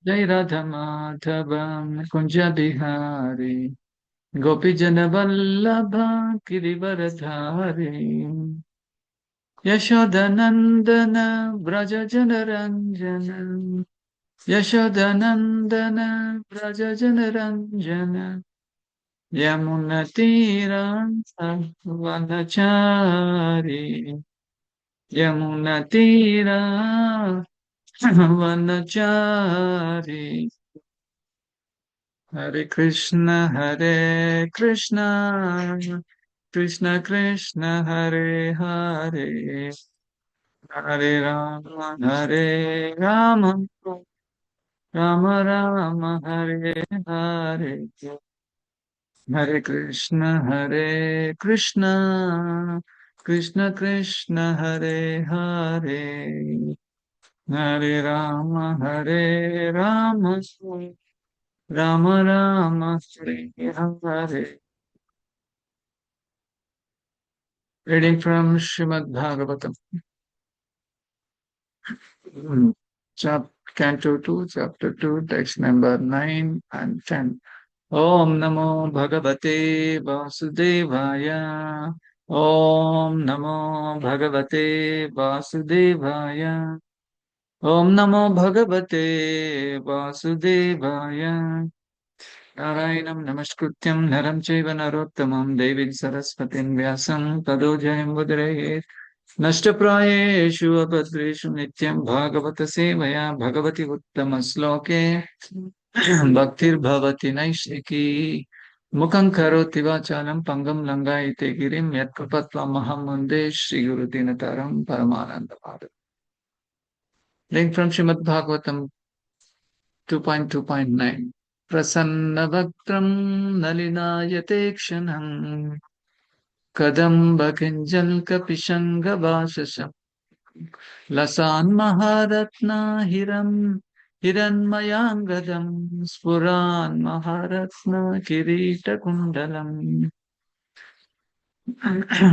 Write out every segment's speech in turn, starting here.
Jai Radha Madhava Kunja Bihari Gopijana Vallabha Girivaradhari Yashodanandana Braja Janaranjana Yashodanandana Braja Janaranjana Yamunatiran Vanachari Yamunatira Vanachari Hare Krishna, Krishna Krishna, Hare Hare, Hare Rama, Rama Rama, Hare Hare, Hare Krishna, Krishna Krishna, Hare Hare, Hare Rama, Rama Rama, Hare Hare. Reading from Srimad Bhagavatam, Canto 2, Chapter 2, text number 9 and 10. Om Namo Bhagavate Vasudevaya. Om Namo Bhagavate Vasudevaya. Om Namo Bhagavate Vasudevaya. Narayanam Namaskrutyam Naram Chaiva Narottamam Devim Saraswatim Vyasam Tado Jayam Vudreye नष्टप्रायेषु अभद्रेषु नित्यं भागवत सेवया भगवति उत्तम श्लोके भक्तिर्भवति नैष्ठिकी मुखं करोति वाचालं पंगं लंघयते गिरिं यत्कृपत्वमहं वन्दे श्रीगुरुदिनतारं परमानन्दमाधवम्. Link from Srimad Bhagavatam 2.2.9. प्रसन्नवक्त्रं नलिनायते क्षणम् कदम्बकिञ्जल्कपिशङ्गवाससम् लसान्महारत्ना हिरण्मयाङ्गदं स्फुरान्महारत्ना किरीटकुण्डलम्.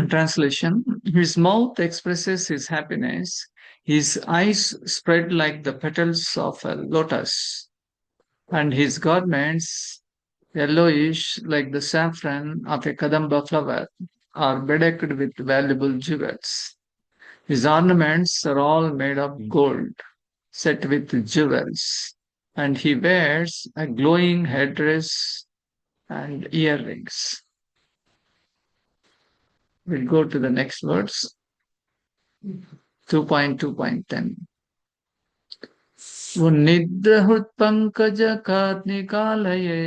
Translation. His mouth expresses his happiness. His eyes spread like the petals of a lotus, and his garments, yellowish like the saffron of a kadamba flower, are bedecked with valuable jewels. His ornaments are all made of gold, set with jewels, and he wears a glowing headdress and earrings. We'll go to the next verse, 2.2.10. उन्निद्रहृत्पङ्कजकार्निकालये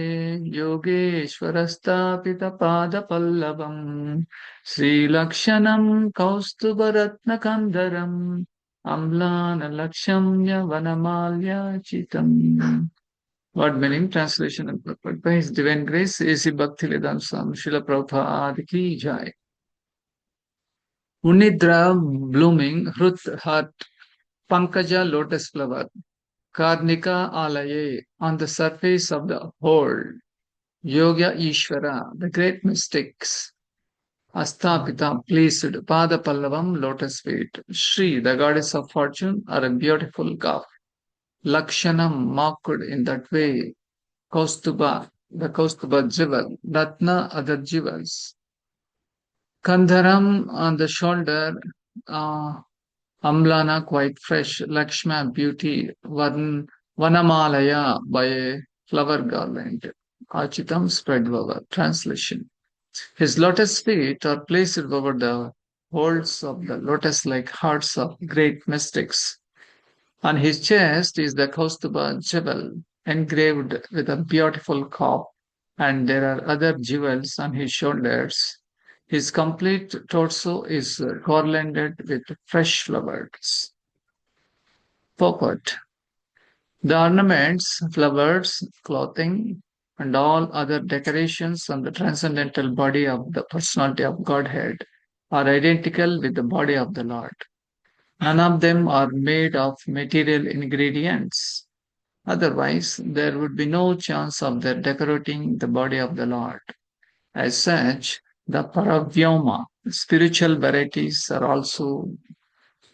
योगेश्वरस्थापितपादपल्लवम् श्रीलक्षणं कौस्तुभरत्नकन्दरम् अम्लानलक्ष्यम्य वनमाल्याचितम्. Word meaning, translation and purport. By His divine grace, A.C. Bhaktivedanta Swami Srila Prabhupada ki jai. Unidra, blooming, Hrut, heart, Pankaja, lotus flower, Karnika Alaye, on the surface of the whole, Yoga Ishvara, the great mystics, Asthapita, pleased, Pada Pallavam, lotus feet, Shri, the goddess of fortune, are a beautiful calf, Lakshanam, marked in that way, Kaustuba, the Kaustuba jewel, Ratna, other jewels, Kandharam, on the shoulder, Amlana, quite fresh, Lakshma, beauty, Vanamalaya, by a flower garland, Achitam, spread over. Translation. His lotus feet are placed over the holds of the lotus-like hearts of great mystics. On his chest is the Kaustuba jewel, engraved with a beautiful cup, and there are other jewels on his shoulders. His complete torso is garlanded with fresh flowers. Purport. The ornaments, flowers, clothing, and all other decorations on the transcendental body of the personality of Godhead are identical with the body of the Lord. None of them are made of material ingredients. Otherwise, there would be no chance of their decorating the body of the Lord. As such, the Paravyoma, spiritual varieties, are also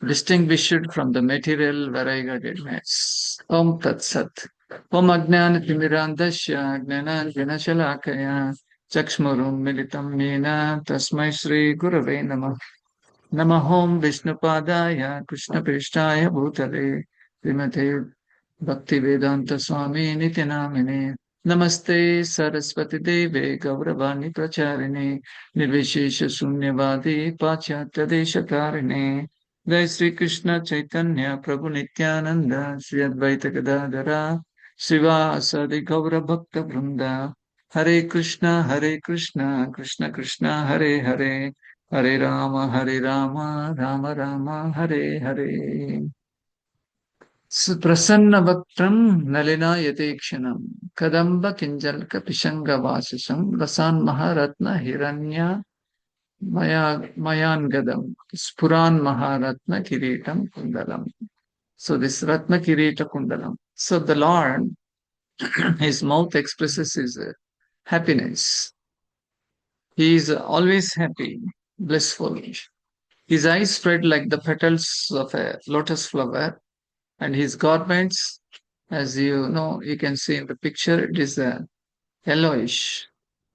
distinguished from the material variegatedness. Om Tat Sat. Om Ajnanatimirandasya Gnananjanashalakaya Chakshmurum Militam Mena Tasmai Shri Gurave Namah Namahom Vishnupadaya Krishna Prishtaya Bhutale Srimate Bhaktivedanta Swami Nityanamine Namaste Saraswati Deve Gauravani Pracharine Nirvishesha Sunyavadi Pachyatya Deshakarine Jai Sri Krishna Chaitanya Prabhu Nityananda Sri Advaita Gadadara Srivasadi Gaura Bhakta Vrinda Hare Krishna Krishna Krishna Hare Hare Hare Rama, Rama Rama, Hare Hare. Prasanna Nalina Yatekshanam Kadamba Kinjalka Pishanga Vasisam Rasan Maharatna Hiranya Mayan Gadam Spuran Maharatna Kiritam Kundalam. So this Ratna Kirita Kundalam. So the Lord, his mouth expresses his happiness. He is always happy, blissful. His eyes spread like the petals of a lotus flower, and his garments, as you know, you can see in the picture, it is a yellowish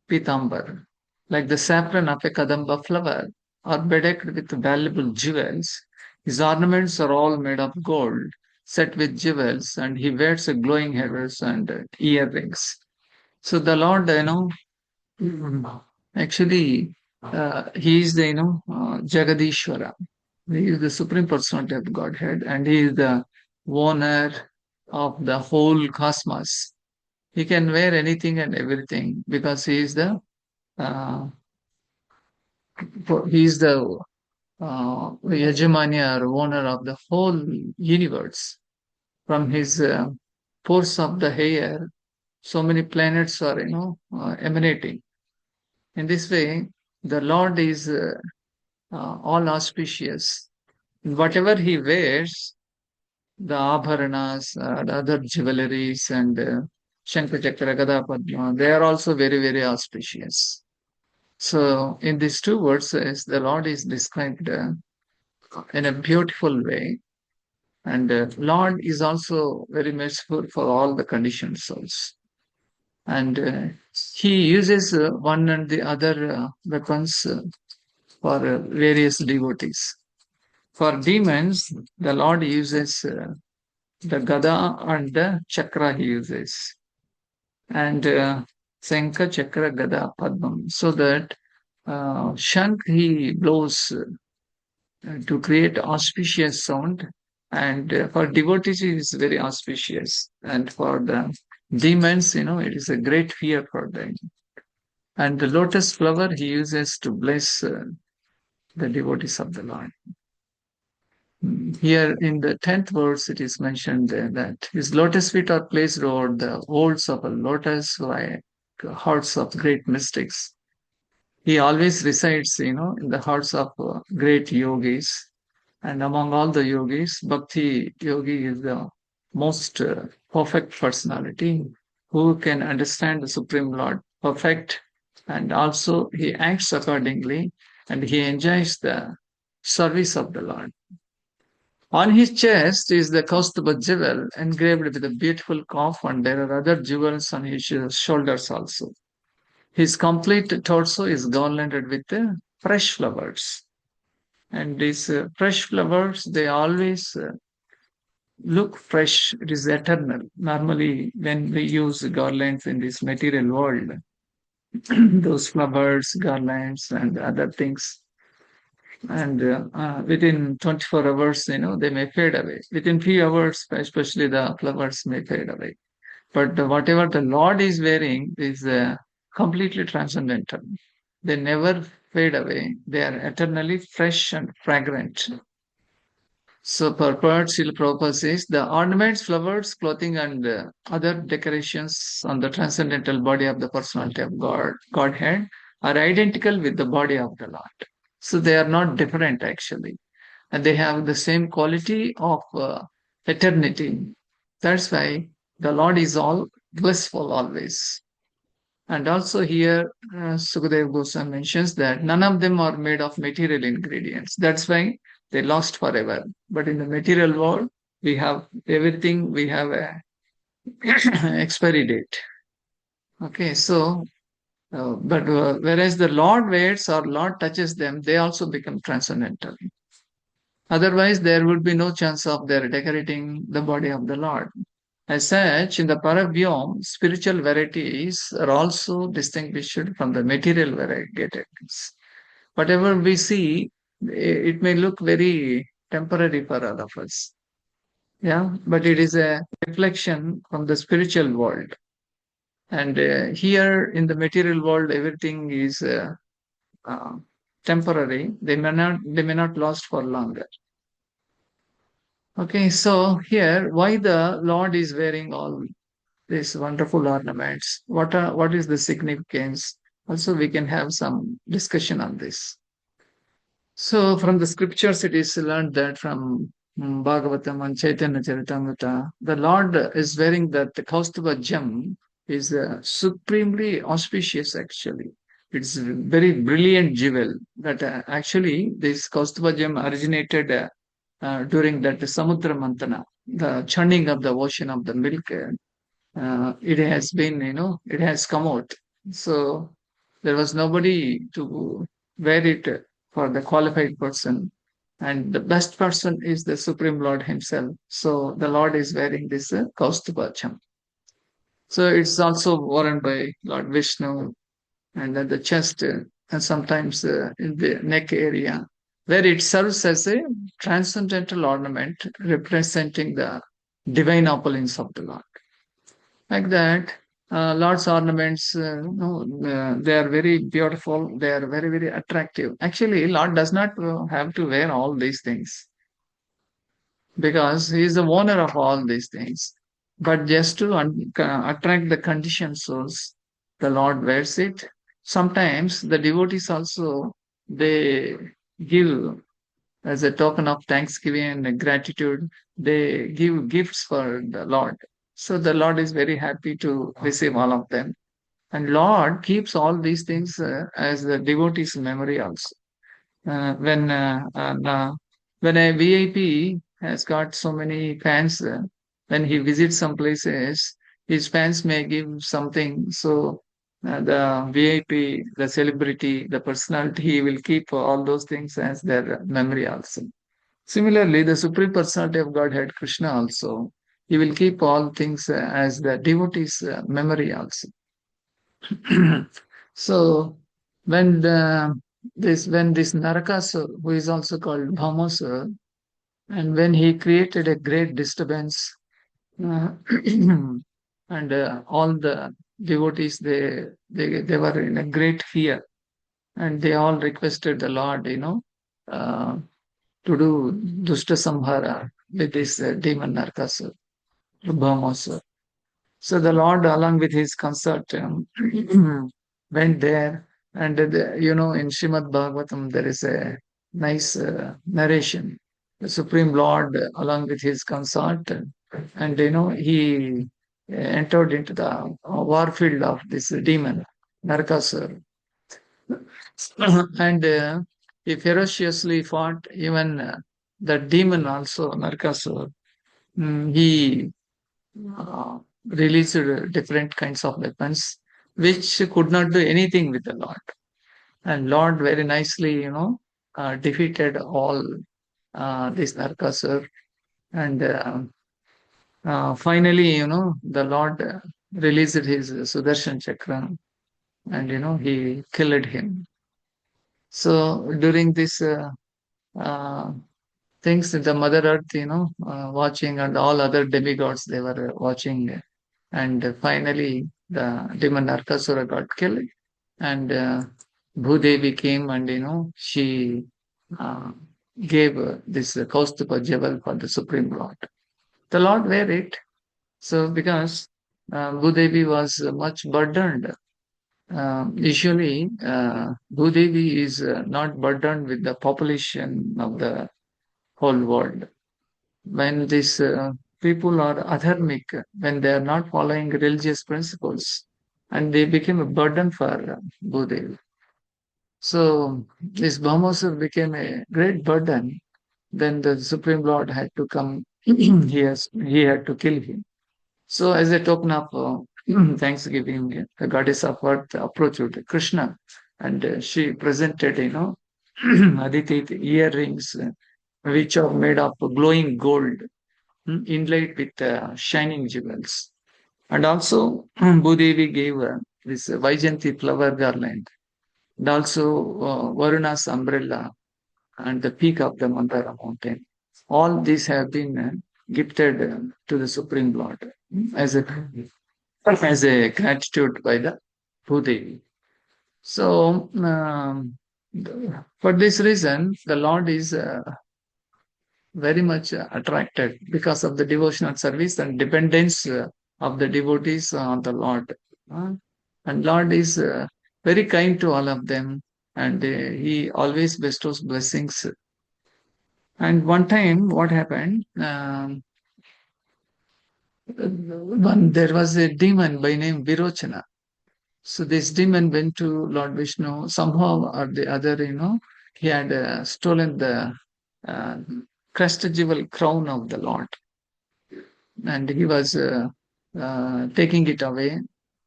pitambar, like the saffron of a kadamba flower, are bedecked with valuable jewels. His ornaments are all made of gold, set with jewels, and he wears a glowing headdress and earrings. So the Lord, actually, he is the Jagadishwara. He is the supreme personality of Godhead, and he is the owner of the whole cosmos. He can wear anything and everything because uh, he is the Yajamanya or owner of the whole universe. From his pores of the hair, so many planets are emanating. In this way, the Lord is all auspicious. Whatever he wears, the abharanas, the other jewelries, and Shankar Chakra Gada Padma, they are also very, very auspicious. So, in these two verses, the Lord is described in a beautiful way, and Lord is also very merciful for all the conditioned souls. And he uses one and the other weapons for various devotees. For demons, the Lord uses the gada and the chakra he uses, and Senka Chakra Gada Padmam, so that Shank he blows to create auspicious sound, and for devotees it is very auspicious, and for the demons, it is a great fear for them. And the lotus flower he uses to bless the devotees of the Lord. Here in the 10th verse, it is mentioned there that his lotus feet are placed over the folds of a lotus like hearts of great mystics. He always resides, in the hearts of great yogis. And among all the yogis, Bhakti yogi is the most perfect personality who can understand the Supreme Lord perfect. And also he acts accordingly and he enjoys the service of the Lord. On his chest is the Kaustubha jewel engraved with a beautiful calf, and there are other jewels on his shoulders also. His complete torso is garlanded with fresh flowers. And these fresh flowers, they always look fresh. It is eternal. Normally, when we use garlands in this material world, those flowers, garlands, and other things, and within 24 hours, they may fade away. Within few hours, especially the flowers may fade away. But whatever the Lord is wearing is completely transcendental. They never fade away. They are eternally fresh and fragrant. So purport Srila Prabhupada says the ornaments, flowers, clothing, and other decorations on the transcendental body of the personality of Godhead are identical with the body of the Lord. So they are not different actually. And they have the same quality of eternity. That's why the Lord is all blissful always. And also here, Sukadev Goswami mentions that none of them are made of material ingredients. That's why they last forever. But in the material world, we have everything. We have expiry date. Okay, so but whereas the Lord waits or Lord touches them, they also become transcendental. Otherwise, there would be no chance of their decorating the body of the Lord. As such, in the Paravyom, spiritual varieties are also distinguished from the material varieties. Whatever we see, it may look very temporary for all of us. Yeah, but it is a reflection from the spiritual world. And here in the material world, everything is uh, temporary. They may not last for longer. Okay, so here, why the Lord is wearing all these wonderful ornaments? What is the significance? Also, we can have some discussion on this. So, from the scriptures, it is learned that from Bhagavatam and Chaitanya Charitamrita, the Lord is wearing that the Kaustubha gem is supremely auspicious, actually. It's a very brilliant jewel that actually this Kaustubha gem originated during that Samudra Mantana, the churning of the ocean of the milk. It has been, it has come out. So there was nobody to wear it for the qualified person. And the best person is the Supreme Lord Himself. So the Lord is wearing this Kaustubhacham. So it's also worn by Lord Vishnu and at the chest and sometimes in the neck area, where it serves as a transcendental ornament representing the divine opulence of the Lord. Like that, Lord's ornaments, they are very beautiful. They are very, very attractive. Actually, Lord does not have to wear all these things because He is the owner of all these things. But just to attract the conditioned souls, the Lord wears it. Sometimes the devotees also they give as a token of thanksgiving and gratitude. They give gifts for the Lord. So the Lord is very happy to receive all of them. And Lord keeps all these things as the devotee's memory also. When a VIP has got so many fans, when he visits some places, his fans may give something. So the VIP, the celebrity, the personality, he will keep all those things as their memory also. Similarly, the Supreme Personality of Godhead, Krishna also, he will keep all things as the devotee's memory also. So when this Narakasur, who is also called Bhamasur, and when he created a great disturbance, uh, and all the devotees they were in a great fear, and they all requested the Lord, uh, to do Dushta Samhara with this demon Narakasur, Bhamasur. So the Lord, along with his consort, went there. And, in Srimad Bhagavatam, there is a nice narration. The Supreme Lord, along with his consort, and, he entered into the war field of this demon, Narakasur. And he ferociously fought even the demon also, Narakasur. He uh, released different kinds of weapons which could not do anything with the Lord. And Lord very nicely, defeated all this Narkasur. And finally, the Lord released his Sudarshan Chakra and, he killed him. So during this uh, things, the Mother Earth, watching, and all other demigods, they were watching. And finally, the demon Narkasura got killed. And Bhudevi came and, she uh, gave this Kaustupa jewel for the Supreme Lord. The Lord wear it. So because Bhudevi was much burdened. Usually, Bhudevi is not burdened with the population of the whole world. When these people are adharmic, when they are not following religious principles, and they became a burden for Bhudev. So this Bhamasur became a great burden. Then the Supreme Lord had to come. He had to kill him. So, as a token of thanksgiving, the goddess of earth approached Krishna, and she presented, Aditi earrings, which are made of glowing gold, inlaid with shining jewels. And also, Bhudevi gave this Vaijanti flower garland, and also Varuna's umbrella and the peak of the Mandara mountain. All these have been gifted to the Supreme Lord as a gratitude by the Bhudevi. So, for this reason, the Lord is very much attracted because of the devotional service and dependence of the devotees on the Lord. Uh, and Lord is very kind to all of them, and He always bestows blessings. And one time, what happened? One there was a demon by name Virochana. So this demon went to Lord Vishnu somehow or the other. He had stolen the uh, crest jewel crown of the Lord, and he was taking it away.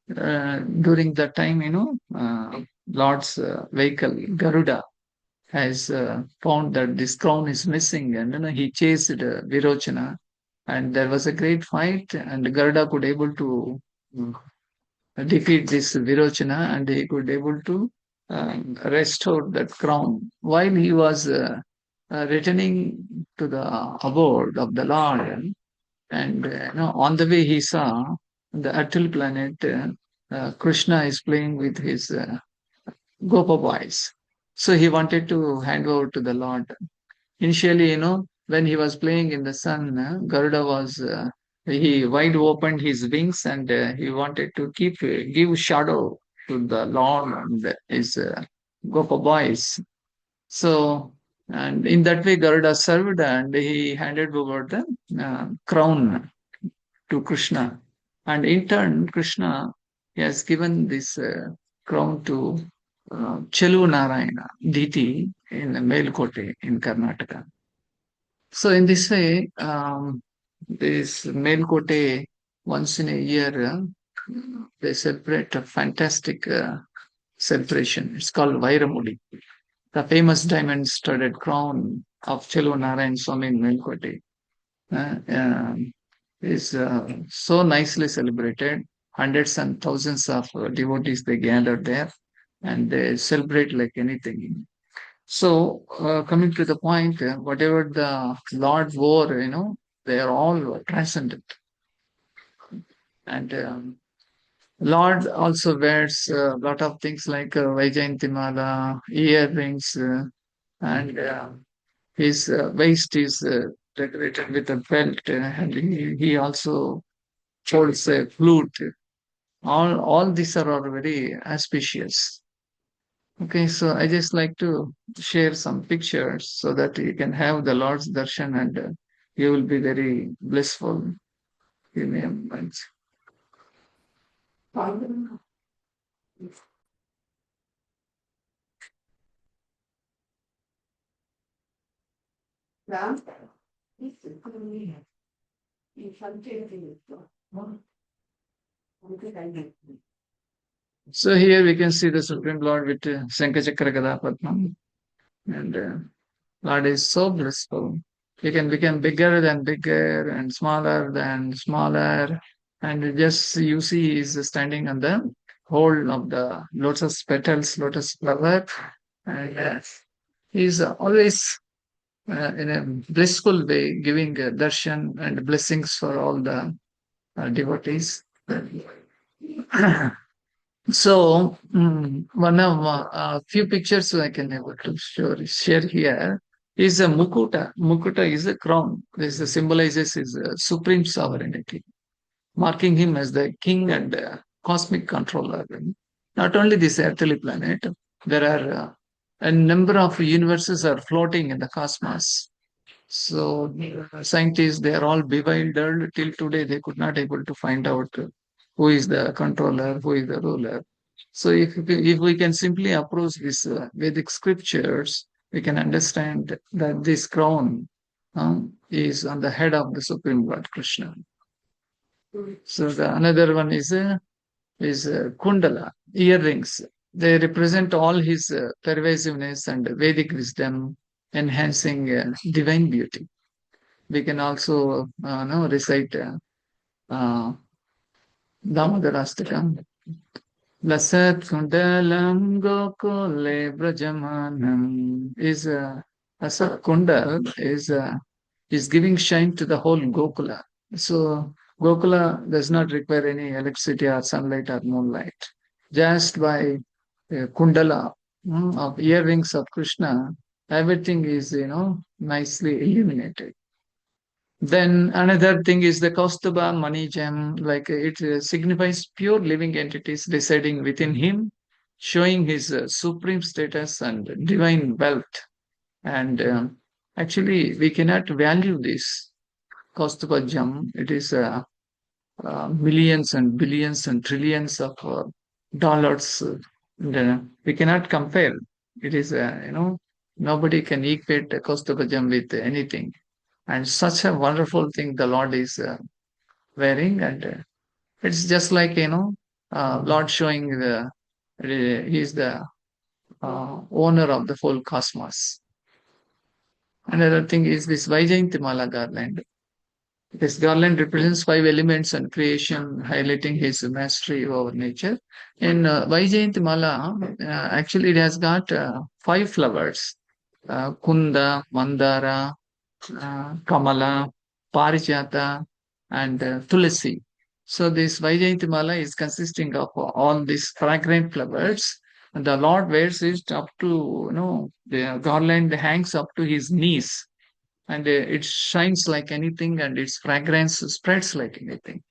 During that time, Lord's vehicle Garuda has found that this crown is missing, and he chased Virochana, and there was a great fight, and Garuda could able to defeat this Virochana, and he could able to restore that crown while he was returning to the abode of the Lord. And on the way, he saw the Atal planet. Krishna is playing with his Gopa boys. So he wanted to hand over to the Lord. Initially, when he was playing in the sun, Garuda was he wide opened his wings, and he wanted to give shadow to the Lord and his Gopa boys. So, and in that way, Garuda served, and he handed over the crown to Krishna. And in turn, Krishna has given this crown to Chelu Narayana, deity in Melkote in Karnataka. So in this way, this Melkote once in a year, they celebrate a fantastic celebration. It's called Vairamudi, the famous diamond-studded crown of Chelu Narayan Swami in Melkote. Is so nicely celebrated. Hundreds and thousands of devotees they gather there, and they celebrate like anything. So coming to the point, whatever the Lord wore, they are all transcendent. And Lord also wears a lot of things like Vaijayantimala, earrings, and his waist is decorated with a belt, and he also holds a flute. All these are all very auspicious. Okay, so I just like to share some pictures so that you can have the Lord's darshan, and you will be very blissful. Give me a moment. So here we can see the Supreme Lord with Shankachakra Gada Padma, and Lord is so blissful. He can become bigger than bigger and smaller than smaller, and just you see he's standing on the hold of the lotus petals, lotus flower, and he's always in a blissful way giving darshan and blessings for all the devotees. So, one of a few pictures I can able to share here is a mukuta. Mukuta is a crown. This symbolizes his supreme sovereignty, marking him as the king and cosmic controller. Not only this earthly planet, there are a number of universes are floating in the cosmos. So scientists, they are all bewildered till today. They could not able to find out who is the controller, who is the ruler. So if we can simply approach this Vedic scriptures, we can understand that this crown is on the head of the Supreme Lord Krishna. So the another one is kundala earrings. They represent all his pervasiveness and Vedic wisdom, enhancing divine beauty. We can also recite uh, Damodarastakam. Lasat kundalam gokule brajamanam is Lasat kundal is giving shine to the whole Gokula. So Gokula does not require any electricity or sunlight or moonlight. Just by kundala of earrings of Krishna, everything is nicely illuminated. Then another thing is the Kaustubha money gem, like it signifies pure living entities residing within him, showing his supreme status and divine wealth. And actually, we cannot value this Kaustubha gem. It is millions and billions and trillions of dollars. And, we cannot compare. It is, nobody can equate Kaustubha gem with anything. And such a wonderful thing the Lord is wearing, and it's just like Lord showing he's the owner of the whole cosmos. Another thing is this Vaijayantimala garland. This garland represents five elements and creation, highlighting his mastery over nature. In Vaijayantimala, actually it has got five flowers: Kunda, Mandara, Kamala, Parijata, and Tulasi. So this Vaijayantimala is consisting of all these fragrant flowers. And the Lord wears it up to, the garland hangs up to his knees, and it shines like anything, and its fragrance spreads like anything.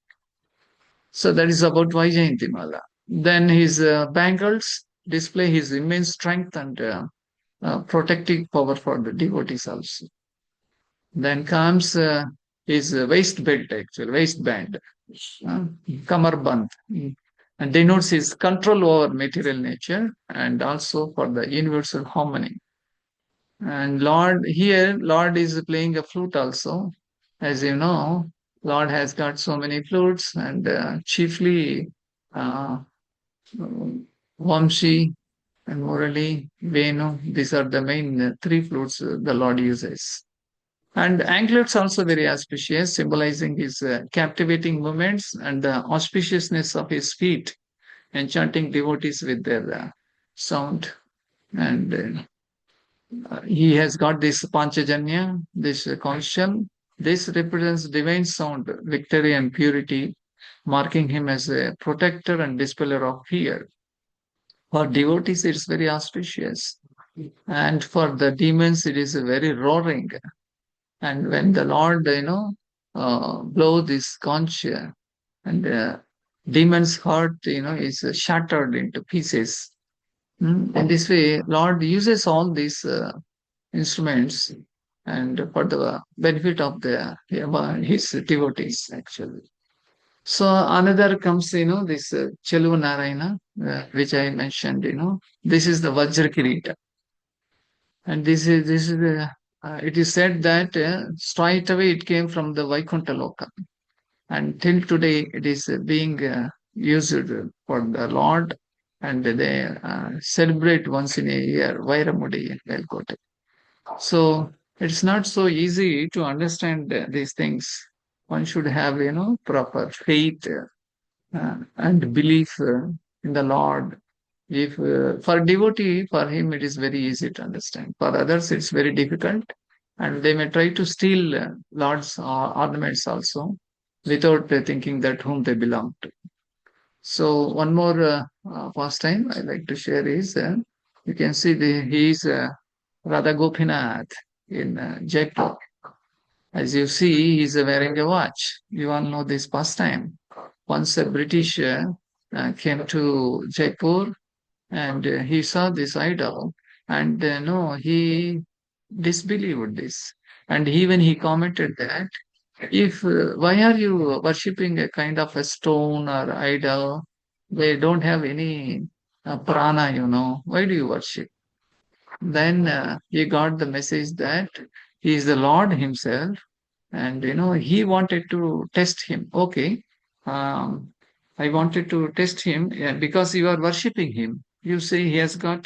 So that is about Vaijayantimala. Then his bangles display his immense strength and protective power for the devotees also. Then comes his waistband, actually, waistband, uh, kamarband, and denotes his control over material nature and also for the universal harmony. And Lord is playing a flute also. As you know, Lord has got so many flutes, and chiefly uh, Vamshi and Murali, Venu. These are the main three flutes the Lord uses. And anklets also very auspicious, symbolizing his captivating movements and the auspiciousness of his feet, enchanting devotees with their sound. And he has got this Panchajanya, this conchal. This represents divine sound, victory, and purity, marking him as a protector and dispeller of fear. For devotees, it's very auspicious. And for the demons, it is very roaring. And when the Lord, blow this conch, and demon's heart, is shattered into pieces. In this way, Lord uses all these instruments and for the benefit of his devotees, actually. So another comes, this Chelu Narayana, which I mentioned, this is the Vajra Kirita. And it is said that straight away it came from the Vaikuntha Loka. And till today it is being used for the Lord, and they celebrate once in a year Vairamudi in Velkote. So it's not so easy to understand these things. One should have, proper faith and belief in the Lord. If for devotee, for him it is very easy to understand. For others, it's very difficult, and they may try to steal Lord's ornaments also without thinking that whom they belong to. So one more pastime I like to share is you can see he is Radha Gopinath in Jaipur. As you see, he's wearing a watch. You all know this pastime. Once a British came to Jaipur, and he saw this idol, and no, he disbelieved this. And even he commented that if why are you worshipping a kind of a stone or idol? They don't have any prana, Why do you worship? Then he got the message that he is the Lord himself, and he wanted to test him. Okay, um, I wanted to test him, yeah, because you are worshipping him. You say he has got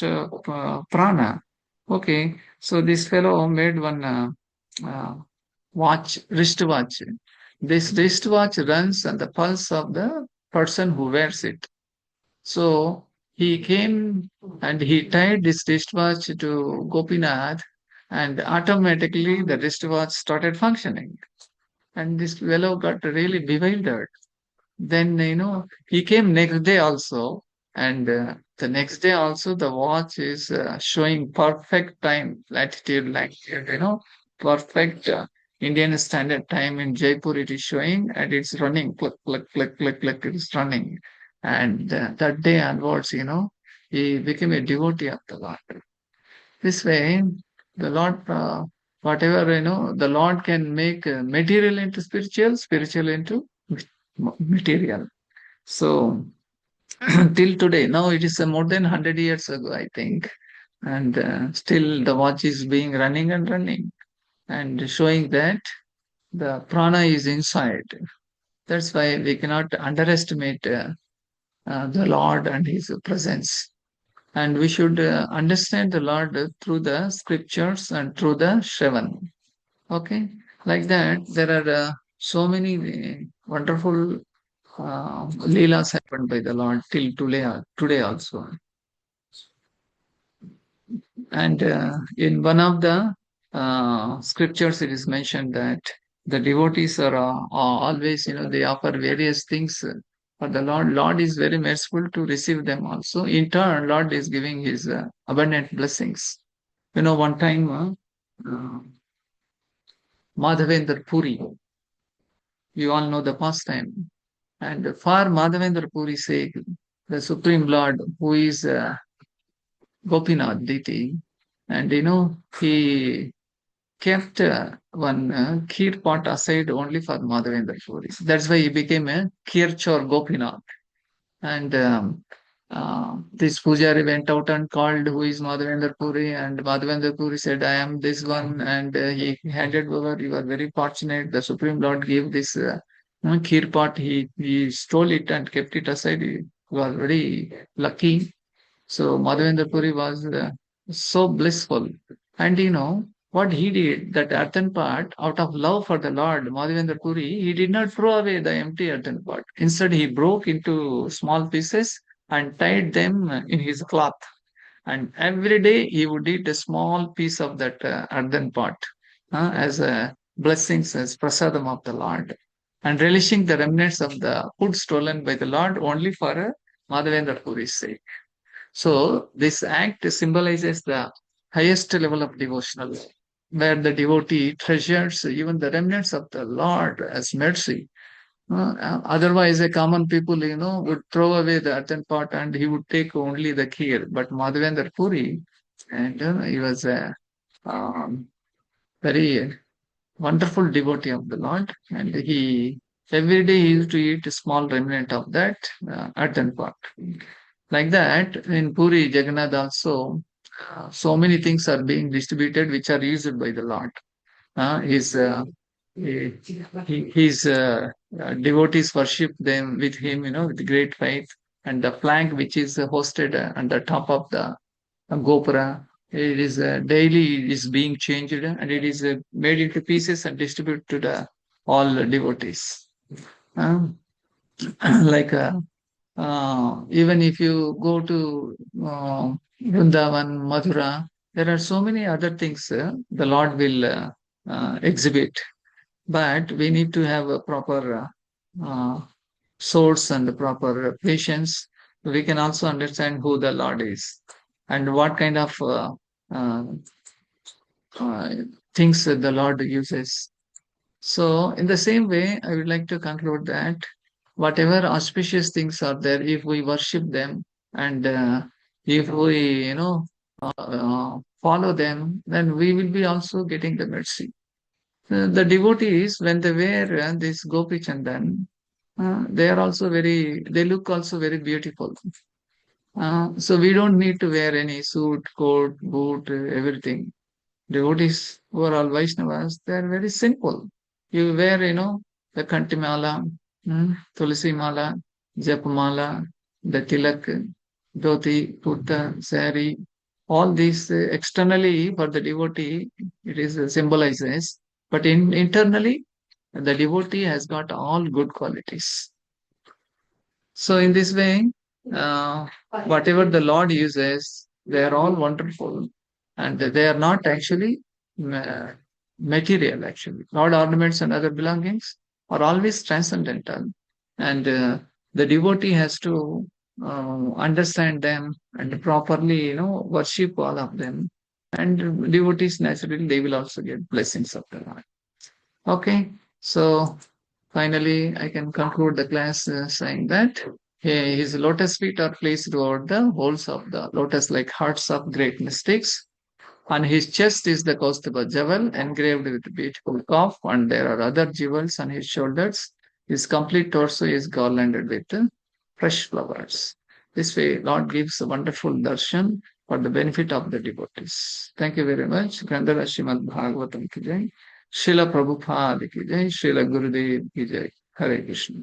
prana. Okay, so this fellow made one uh, wristwatch. This wristwatch runs on the pulse of the person who wears it. So he came and he tied this wristwatch to Gopinath, and automatically the wristwatch started functioning. And this fellow got really bewildered. Then, he came next day also, and the next day also, the watch is showing perfect time, latitude, longitude, perfect Indian Standard Time in Jaipur. It is showing, and it's running, click, click, click, click, click. It is running, and that day onwards, he became a devotee of the Lord. This way, the Lord, whatever the Lord can make material into spiritual, spiritual into material. So till today, now it is more than 100 years ago, I think, and still the watch is being running and running and showing that the prana is inside. That's why we cannot underestimate the Lord and His presence. And we should understand the Lord through the scriptures and through the Shravan. Okay, like that, there are so many wonderful leelas happened by the Lord till today also. And in one of the scriptures, it is mentioned that the devotees are always, they offer various things for the Lord. Lord is very merciful to receive them also. In turn, Lord is giving His abundant blessings. One time, Madhavendra Puri, you all know the pastime. And for Madhavendra Puri's sake, the Supreme Lord, who is Gopinath Diti, and he kept one kheer pot aside only for Madhavendra Puri. That's why he became a Kirchor Gopinath. And this Pujari went out and called who is Madhavendra Puri, and Madhavendra Puri said, I am this one, and he handed over, you are very fortunate. The Supreme Lord gave this kheer pot, he stole it and kept it aside. He was very lucky. So Madhavendra Puri was so blissful. And what he did, that earthen pot, out of love for the Lord, Madhavendra Puri, he did not throw away the empty earthen pot. Instead, he broke into small pieces and tied them in his cloth. And every day he would eat a small piece of that earthen pot as a blessings, as prasadam of the Lord. And relishing the remnants of the food stolen by the Lord only for Madhavendra Puri's sake. So this act symbolizes the highest level of devotional love, where the devotee treasures even the remnants of the Lord as mercy. Otherwise, a common people, would throw away the earthen pot and he would take only the kheer. But Madhavendra Puri, and he was a very wonderful devotee of the Lord, and he every day he used to eat a small remnant of that earthen pot. Like that, in Puri, Jagannath also, so many things are being distributed which are used by the Lord. His he, his devotees worship them with him, with great faith. And the flag which is hosted on the top of the Gopura, it is daily it is being changed and it is made into pieces and distributed to the all devotees. Um, like even if you go to Vrindavan, Mathura, there are so many other things the Lord will exhibit, but we need to have a proper source and the proper patience. We can also understand who the Lord is and what kind of uh, uh, things that the Lord uses. So, in the same way, I would like to conclude that whatever auspicious things are there, if we worship them and if we, follow them, then we will be also getting the mercy. The devotees, when they wear this Gopi Chandan, they are also they look also very beautiful. So we don't need to wear any suit, coat, boot, everything. Devotees who are all Vaishnavas, they are very simple. You wear, the Kantimala, Tulsi Mala, Japamala, the Tilak, Dhoti, Kurta, Sari, all these externally for the devotee, it is symbolizes, but internally, the devotee has got all good qualities. So in this way, uh, whatever the Lord uses, they are all wonderful, and they are not actually ma- material. Actually, Lord ornaments and other belongings are always transcendental, and the devotee has to understand them and properly, worship all of them. And devotees naturally they will also get blessings of the Lord. Okay, so finally, I can conclude the class saying that his lotus feet are placed over the holes of the lotus like hearts of great mystics. On his chest is the Kaustubha jewel engraved with beautiful calf, and there are other jewels on his shoulders. His complete torso is garlanded with fresh flowers. This way, Lord gives a wonderful darshan for the benefit of the devotees. Thank you very much. Grandara Srimad Bhagavatam ki jai. Srila Prabhupada ki jai. Srila Gurudev ki jai. Hare Krishna.